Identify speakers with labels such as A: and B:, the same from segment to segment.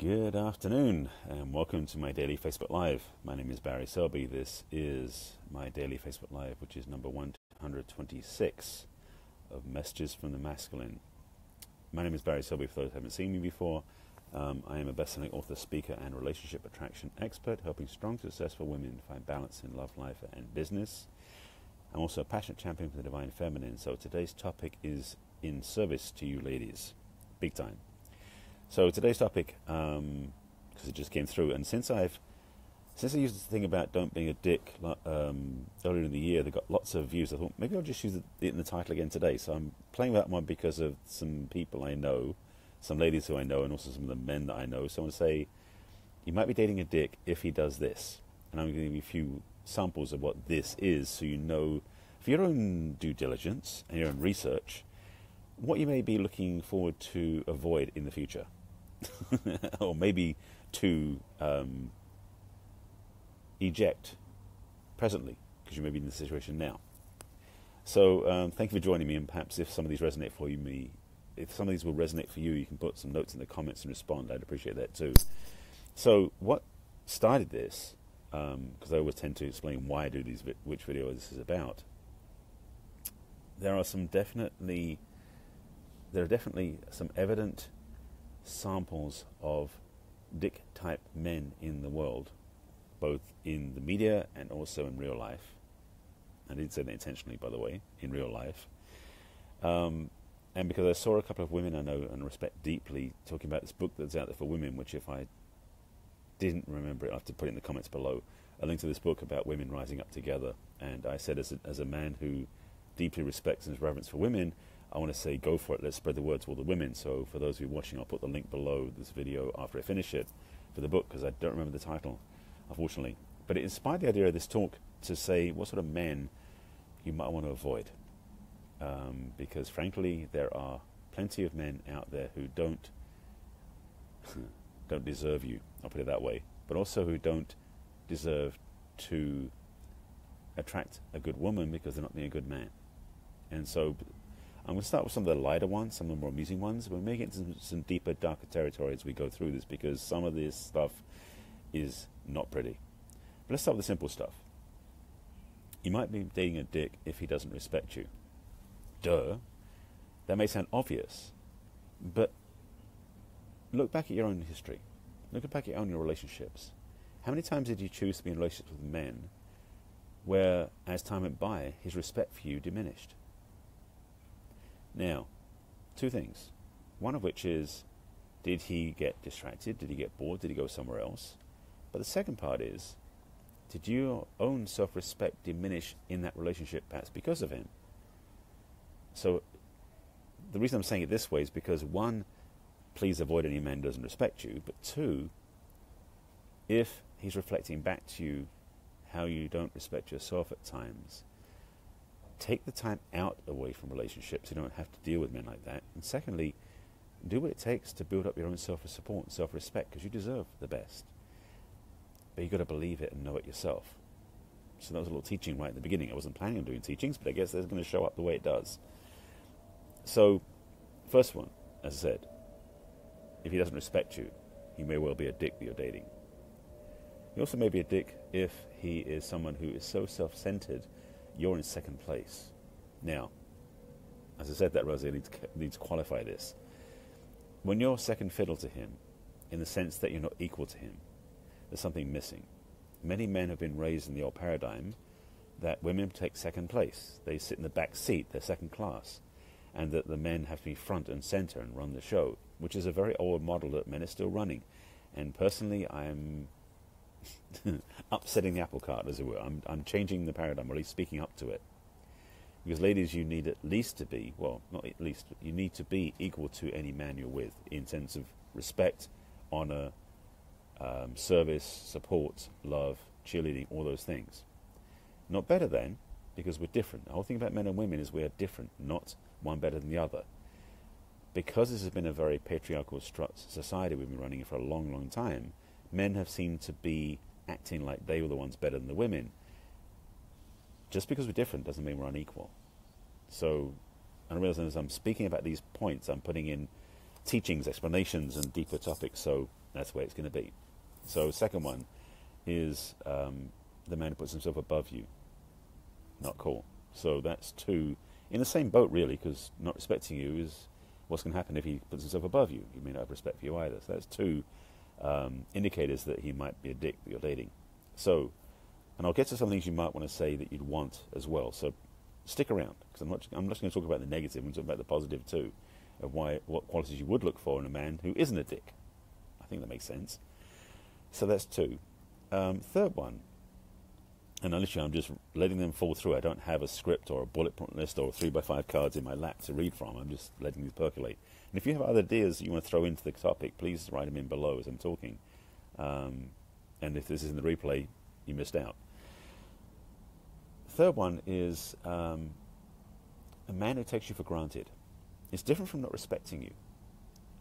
A: Good afternoon and welcome to my daily Facebook Live. My name is Barry Selby. This is my daily Facebook Live, which is number 126 of Messages from the Masculine. My name is Barry Selby, for those who haven't seen me before. I am a best-selling author, speaker, and relationship attraction expert, helping strong, successful women find balance in love, life, and business. I'm also a passionate champion for the divine feminine, so today's topic is in service to you ladies, big time. So today's topic, because it just came through, and since I used the thing about don't being a dick earlier in the year, they got lots of views. I thought maybe I'll just use it in the title again today. So I'm playing that one because of some people I know, some ladies who I know, and also some of the men that I know. So I'm going to say, you might be dating a dick if he does this. And I'm going to give you a few samples of what this is, so you know, for your own due diligence and your own research, what you may be looking forward to avoid in the future. Or maybe to eject presently, because you may be in the situation now. So thank you for joining me, and perhaps if some of these resonate for you, if some of these will resonate for you, you can put some notes in the comments and respond. I'd appreciate that too. So what started this, because I always tend to explain why I do these, which video this is about, there are definitely some evident samples of dick-type men in the world, both in the media and also in real life. I didn't say that intentionally, by the way, in real life. And because I saw a couple of women I know and respect deeply talking about this book that's out there for women, which if I didn't remember it, I'll have to put it in the comments below, a link to this book about women rising up together. And I said, as a man who deeply respects and has reverence for women, I want to say go for it. Let's spread the word to all the women. So for those of you watching, I'll put the link below this video after I finish it for the book, because I don't remember the title, unfortunately. But it inspired the idea of this talk to say what sort of men you might want to avoid. Because frankly, there are plenty of men out there who don't deserve you, I'll put it that way, but also who don't deserve to attract a good woman because they're not being a good man. And so I'm going to start with some of the lighter ones, some of the more amusing ones. We're making it into some deeper, darker territory as we go through this, because some of this stuff is not pretty. But let's start with the simple stuff. You might be dating a dick if he doesn't respect you. Duh. That may sound obvious, but look back at your own history. Look back at your own relationships. How many times did you choose to be in relationships with men where, as time went by, his respect for you diminished? Now, two things. One of which is, did he get distracted? Did he get bored? Did he go somewhere else? But the second part is, did your own self-respect diminish in that relationship, perhaps because of him? So, the reason I'm saying it this way is because, one, please avoid any man who doesn't respect you. But two, if he's reflecting back to you how you don't respect yourself at times, take the time out away from relationships. You don't have to deal with men like that. And secondly, do what it takes to build up your own self-support and self-respect, because you deserve the best. But you've got to believe it and know it yourself. So that was a little teaching right at the beginning. I wasn't planning on doing teachings, but I guess that's going to show up the way it does. So, first one, as I said, if he doesn't respect you, he may well be a dick that you're dating. He also may be a dick if he is someone who is so self-centered, you're in second place. Now, as I said that, Rosie, I need to qualify this. When you're second fiddle to him, in the sense that you're not equal to him, there's something missing. Many men have been raised in the old paradigm that women take second place. They sit in the back seat, they're second class, and that the men have to be front and center and run the show, which is a very old model that men are still running. And personally, I'm upsetting the apple cart, as it were. I'm changing the paradigm, or at least speaking up to it. Because ladies, you need at least to be, well, not at least, but you need to be equal to any man you're with in terms of respect, honor, service, support, love, cheerleading, all those things. Not better than, because we're different. The whole thing about men and women is we're different, not one better than the other. Because this has been a very patriarchal society we've been running for a long, long time, men have seemed to be acting like they were the ones better than the women. Just because we're different doesn't mean we're unequal. So, and I realize as I'm speaking about these points, I'm putting in teachings, explanations, and deeper topics. So That's the way it's going to be. So second one is the man who puts himself above you. Not cool. So that's two in the same boat, really, because not respecting you is what's going to happen if he puts himself above you. He may not have respect for you either. So that's two indicators that he might be a dick that you're dating. So, and I'll get to some things you might want to say that you'd want as well. So stick around, because I'm not going to talk about the negative. I'm going to talk about the positive too, of what qualities you would look for in a man who isn't a dick. I think that makes sense. So that's two. Third one, and literally I'm just letting them fall through. I don't have a script or a bullet point list or 3x5 cards in my lap to read from. I'm just letting these percolate. And if you have other ideas that you want to throw into the topic, please write them in below as I'm talking. And if this is in the replay, you missed out. Third one is a man who takes you for granted. It's different from not respecting you.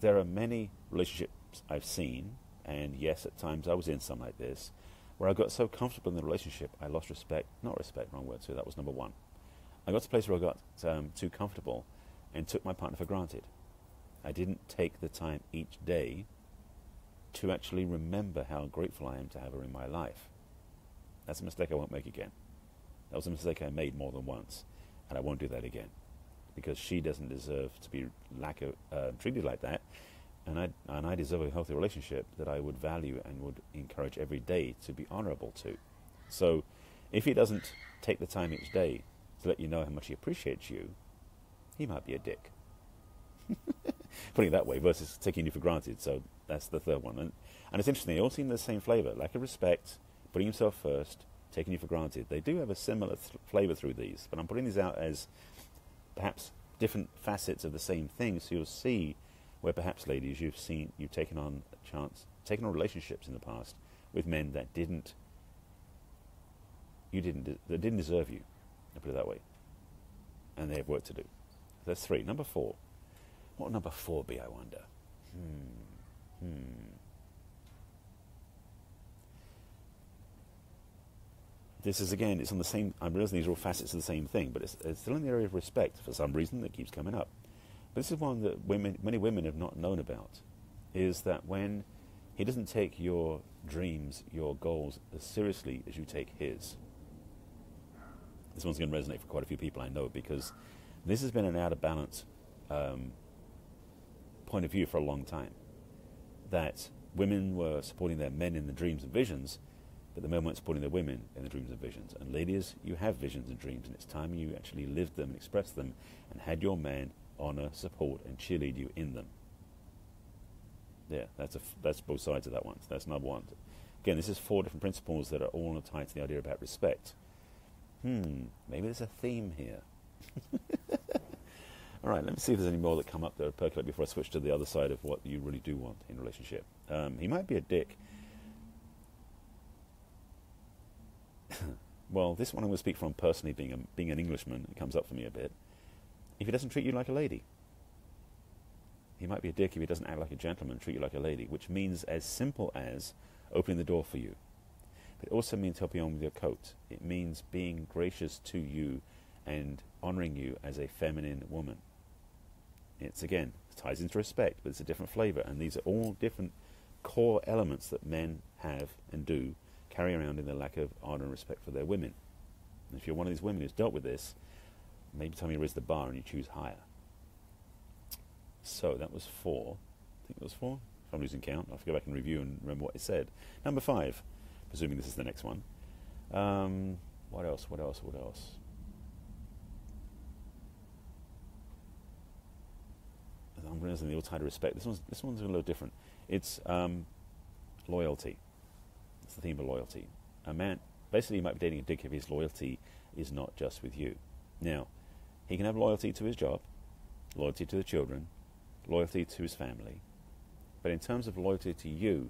A: There are many relationships I've seen, and yes, at times I was in some like this, where I got so comfortable in the relationship, I lost respect. Not respect, wrong word, so that was number one. I got to a place where I got too comfortable and took my partner for granted. I didn't take the time each day to actually remember how grateful I am to have her in my life. That's a mistake I won't make again. That was a mistake I made more than once, and I won't do that again, because she doesn't deserve to be treated like that. And I deserve a healthy relationship that I would value and would encourage every day to be honourable to. So if he doesn't take the time each day to let you know how much he appreciates you, he might be a dick. Putting it that way, versus taking you for granted. So that's the third one. And it's interesting, they all seem the same flavour. Lack of respect, putting himself first, taking you for granted. They do have a similar flavour through these, but I'm putting these out as perhaps different facets of the same thing, so you'll see where perhaps, ladies, you've taken on relationships in the past with men that didn't deserve you. I'll put it that way, and they have work to do. That's three. Number four. What would number four be, I wonder? This is, again, it's on the same. I'm realizing these are all facets of the same thing, but it's still in the area of respect for some reason that keeps coming up. But this is one that many women have not known about, is that when he doesn't take your dreams, your goals as seriously as you take his. This one's going to resonate for quite a few people, I know, because this has been an out of balance point of view for a long time. That women were supporting their men in the dreams and visions, but the men weren't supporting their women in the dreams and visions. And ladies, you have visions and dreams, and it's time you actually lived them and expressed them and had your man honour, support, and cheerlead you in them. Yeah, that's both sides of that one. So that's number one. Again, this is four different principles that are all tied to the idea about respect. Maybe there's a theme here. All right, let me see if there's any more that come up that percolate before I switch to the other side of what you really do want in a relationship. He might be a dick. Well, this one I'm going to speak from personally, being an Englishman. It comes up for me a bit. If he doesn't treat you like a lady. He might be a dick if he doesn't act like a gentleman, treat you like a lady, which means as simple as opening the door for you. But it also means helping on with your coat. It means being gracious to you and honouring you as a feminine woman. It's, again, it ties into respect, but it's a different flavour. And these are all different core elements that men have and do carry around in their lack of honour and respect for their women. And if you're one of these women who's dealt with this, maybe time you raise the bar and you choose higher. So that was four. I think it was four. If I'm losing count, I'll have to go back and review and remember what it said. Number five, presuming this is the next one. What else? I'm realizing the all tied to respect. This one's a little different. It's loyalty. It's the theme of loyalty. A man, basically, he might be dating a dick if his loyalty is not just with you. Now, he can have loyalty to his job, loyalty to the children, loyalty to his family. But in terms of loyalty to you,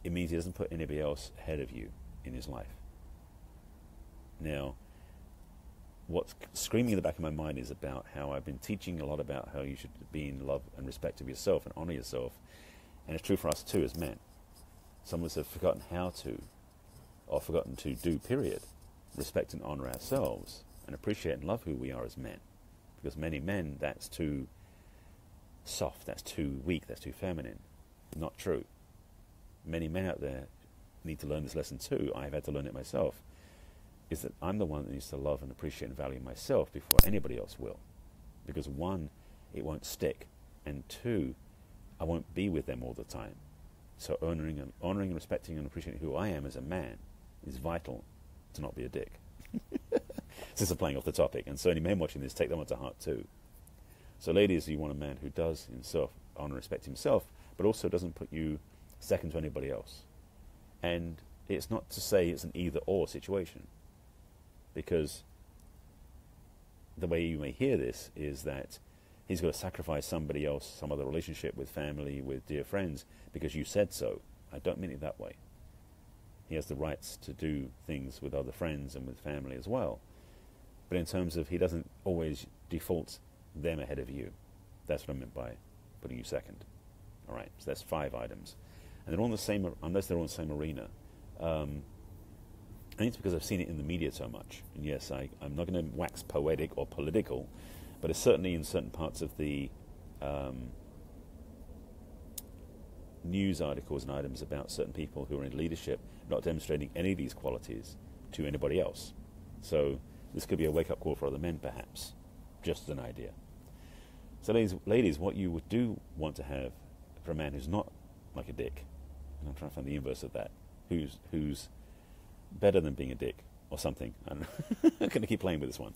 A: it means he doesn't put anybody else ahead of you in his life. Now, what's screaming in the back of my mind is about how I've been teaching a lot about how you should be in love and respect of yourself and honour yourself. And it's true for us too as men. Some of us have forgotten how to, or forgotten to do, period, respect and honour ourselves and appreciate and love who we are as men. Because many men, that's too soft, that's too weak, that's too feminine. Not true. many men out there need to learn this lesson too, I've had to learn it myself, is that I'm the one that needs to love and appreciate and value myself before anybody else will. Because one, it won't stick, and two, I won't be with them all the time. So honoring and respecting and appreciating who I am as a man is vital to not be a dick. Since I'm playing off the topic, and so any men watching this, take that one to heart too. So ladies, you want a man who does himself honor and respect himself, but also doesn't put you second to anybody else. And it's not to say it's an either-or situation, because the way you may hear this is that he's got to sacrifice somebody else, some other relationship with family, with dear friends, because you said so. I don't mean it that way. He has the rights to do things with other friends and with family as well. But in terms of, he doesn't always default them ahead of you. That's what I meant by putting you second. All right, so that's 5 items. And they're all in the same, unless they're all in the same arena. I think it's because I've seen it in the media so much. And yes, I'm not going to wax poetic or political, but it's certainly in certain parts of the news articles and items about certain people who are in leadership not demonstrating any of these qualities to anybody else. So this could be a wake-up call for other men, perhaps. Just as an idea. So ladies, what you would do want to have for a man who's not like a dick, and I'm trying to find the inverse of that, who's better than being a dick, or something, I don't know, I'm going to keep playing with this one,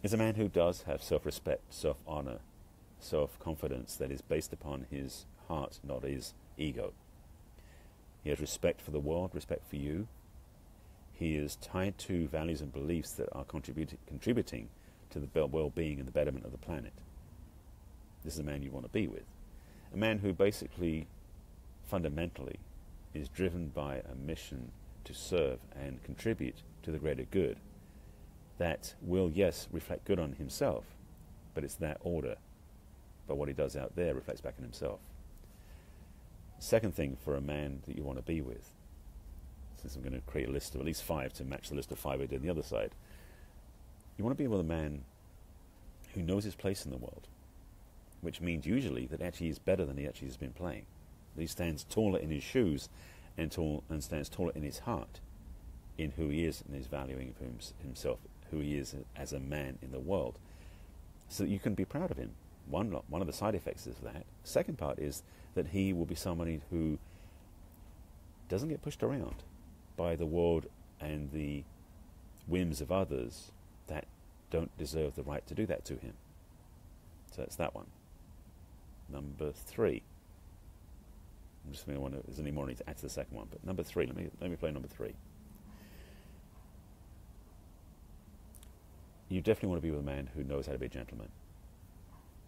A: is a man who does have self-respect, self-honor, self-confidence that is based upon his heart, not his ego. He has respect for the world, respect for you. He is tied to values and beliefs that are contributing to the well-being and the betterment of the planet. This is a man you want to be with. A man who basically, fundamentally, is driven by a mission to serve and contribute to the greater good that will, yes, reflect good on himself, but it's that order. But what he does out there reflects back on himself. Second thing for a man that you want to be with, since I'm going to create a list of at least 5 to match the list of 5 I did on the other side, you want to be with a man who knows his place in the world, which means usually that actually he's better than he actually has been playing. That he stands taller in his shoes and stands taller in his heart in who he is and his valuing of himself, who he is as a man in the world, so that you can be proud of him. One of the side effects is that. Second part is that he will be somebody who doesn't get pushed around by the world and the whims of others that don't deserve the right to do that to him. So that's that one. Number 3. I'm just going to wonder if there's any more I need to add to the second one. But number 3, let me play number 3. You definitely want to be with a man who knows how to be a gentleman.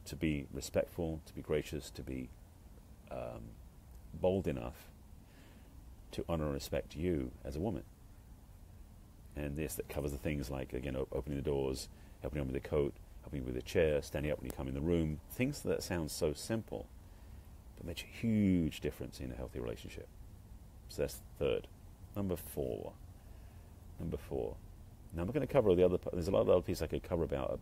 A: To be respectful, to be gracious, to be bold enough to honor and respect you as a woman. And this, that covers the things like, again, opening the doors, helping you with the coat, helping you with the chair, standing up when you come in the room. Things that sound so simple, but make a huge difference in a healthy relationship. So that's third. Number 4. Now I'm going to cover the other. There's a lot of other pieces I could cover about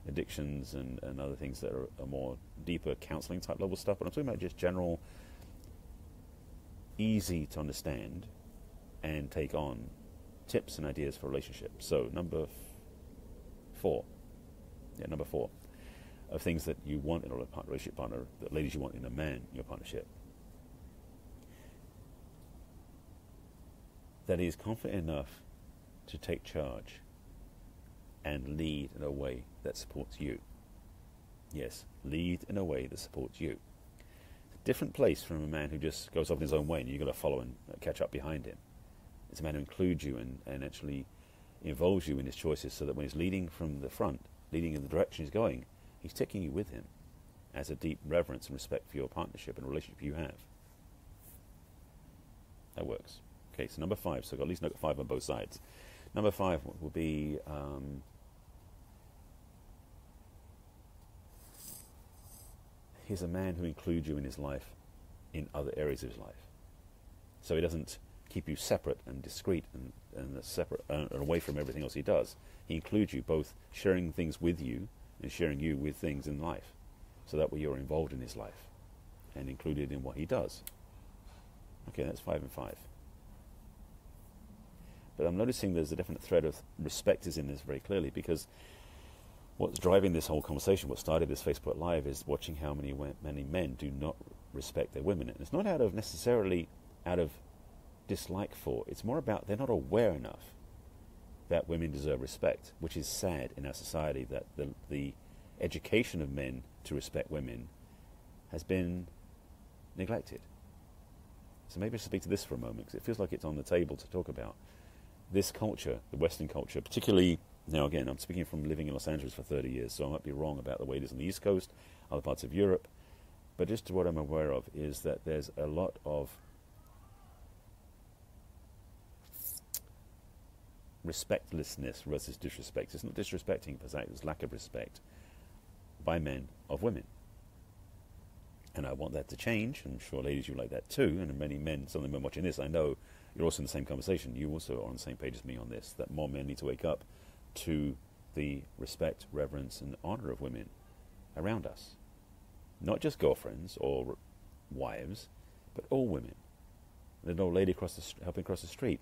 A: addictions and other things that are more deeper counseling type level stuff. But I'm talking about just general, easy to understand and take on tips and ideas for relationships. So number 4. Number 4 of things that you want in a relationship partner, that ladies you want in a man in your partnership. That he is confident enough to take charge and lead in a way that supports you. Yes, lead in a way that supports you. It's a different place from a man who just goes off in his own way and you've got to follow and catch up behind him. It's a man who includes you and actually involves you in his choices, so that when he's leading from the front, leading in the direction he's going, he's taking you with him as a deep reverence and respect for your partnership and relationship you have. That works. Okay, so number 5. So I've got at least 5 on both sides. Number 5 will be he's a man who includes you in his life in other areas of his life. So he doesn't keep you separate and discreet and separate and away from everything else he does. He includes you, both sharing things with you and sharing you with things in life, so that way you're involved in his life and included in what he does. Okay, that's 5 and 5. But I'm noticing there's a definite thread of respect is in this very clearly, because what's driving this whole conversation, what started this Facebook Live, is watching how many men do not respect their women. And it's not necessarily out of dislike for. It's more about they're not aware enough that women deserve respect, which is sad in our society, that the education of men to respect women has been neglected. So maybe I should speak to this for a moment, because it feels like it's on the table to talk about. This culture, the Western culture, particularly, now again, I'm speaking from living in Los Angeles for 30 years, so I might be wrong about the way it is on the East Coast, other parts of Europe, but just what I'm aware of is that there's a lot of respectlessness versus disrespect. It's not disrespecting per se, it's lack of respect by men of women. And I want that to change. I'm sure ladies, you like that too, and many men, some of the men watching this, I know you're also in the same conversation. You also are on the same page as me on this, that more men need to wake up to the respect, reverence, and honor of women around us. Not just girlfriends or wives, but all women. There's an old lady helping cross the street,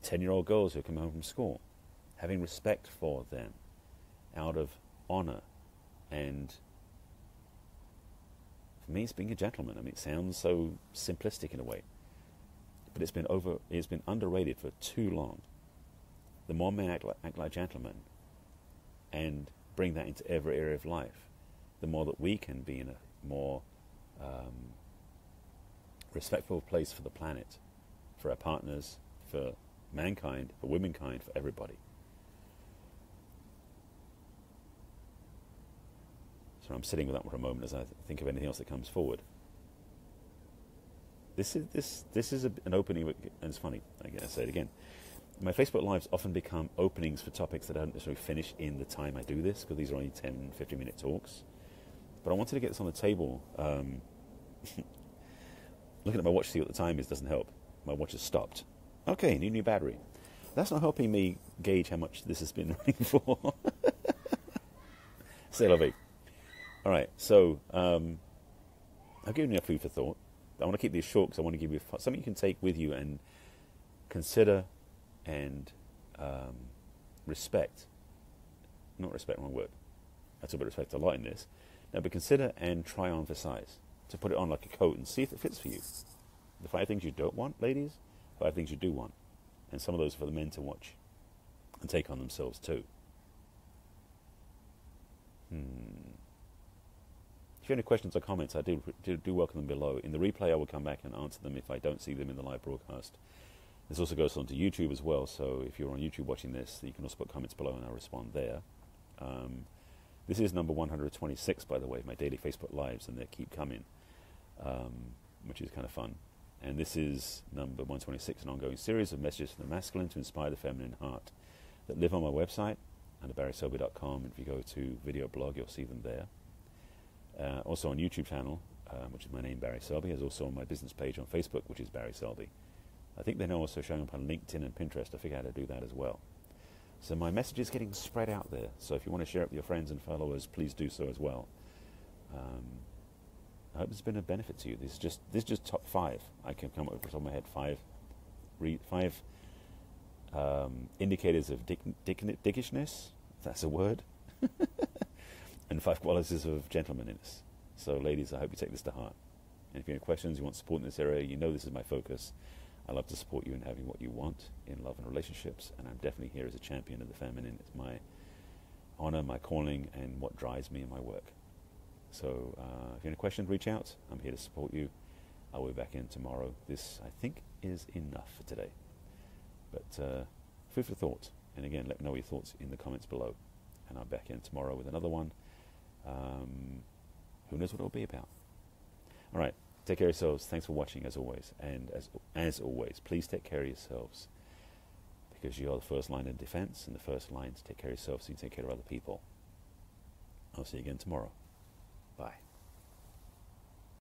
A: 10-year-old girls who come home from school, having respect for them out of honor. And for me, it's being a gentleman. I mean, it sounds so simplistic in a way, but it's been underrated for too long. The more men act like gentlemen and bring that into every area of life, the more that we can be in a more respectful place for the planet, for our partners, for mankind, for womankind, for everybody. So I'm sitting with that for a moment as I think of anything else that comes forward. This is an opening, and it's funny, I say it again. My Facebook Lives often become openings for topics that I don't necessarily finish in the time I do this, because these are only 10, 15-minute talks. But I wanted to get this on the table. Looking at my watch to see what the time is doesn't help. My watch has stopped. Okay, new battery. That's not helping me gauge how much this has been running for. C'est la vie. All right, so I've given you a food for thought. I want to keep these short because I want to give you something you can take with you and consider and respect. Not respect, wrong word. I talk about respect a lot in this. Now, but consider and try on for size. To put it on like a coat and see if it fits for you. The 5 things you don't want, ladies, 5 things you do want. And some of those are for the men to watch and take on themselves too. If you have any questions or comments, I do welcome them below. In the replay, I will come back and answer them if I don't see them in the live broadcast. This also goes on to YouTube as well, so if you're on YouTube watching this, you can also put comments below and I'll respond there. This is number 126, by the way, of my daily Facebook Lives, and they keep coming, which is kind of fun. And this is number 126, an ongoing series of messages from the masculine to inspire the feminine heart that live on my website under barryselby.com. And if you go to video blog, you'll see them there. Also on YouTube channel, which is my name, Barry Selby. There's also on my business page on Facebook, which is Barry Selby. I think they're now also showing up on LinkedIn and Pinterest. I figured out how to do that as well. So my message is getting spread out there. So if you want to share it with your friends and followers, please do so as well. I hope it's been a benefit to you. This is just top 5. I can come up with, off the top of my head, 5 indicators of dickishness, if that's a word, and 5 qualities of gentlemanliness. So ladies, I hope you take this to heart. And if you have any questions, you want support in this area, you know this is my focus. I love to support you in having what you want in love and relationships, and I'm definitely here as a champion of the feminine. It's my honor, my calling, and what drives me in my work. So if you have any questions, reach out. I'm here to support you. I'll be back in tomorrow. This, I think, is enough for today. But food for thought. And again, let me know your thoughts in the comments below. And I'll be back in tomorrow with another one. Who knows what it'll be about. All right. Take care of yourselves. Thanks for watching, as always. And as always, please take care of yourselves, because you are the first line of defense and the first line to take care of yourself so you can take care of other people. I'll see you again tomorrow. Bye.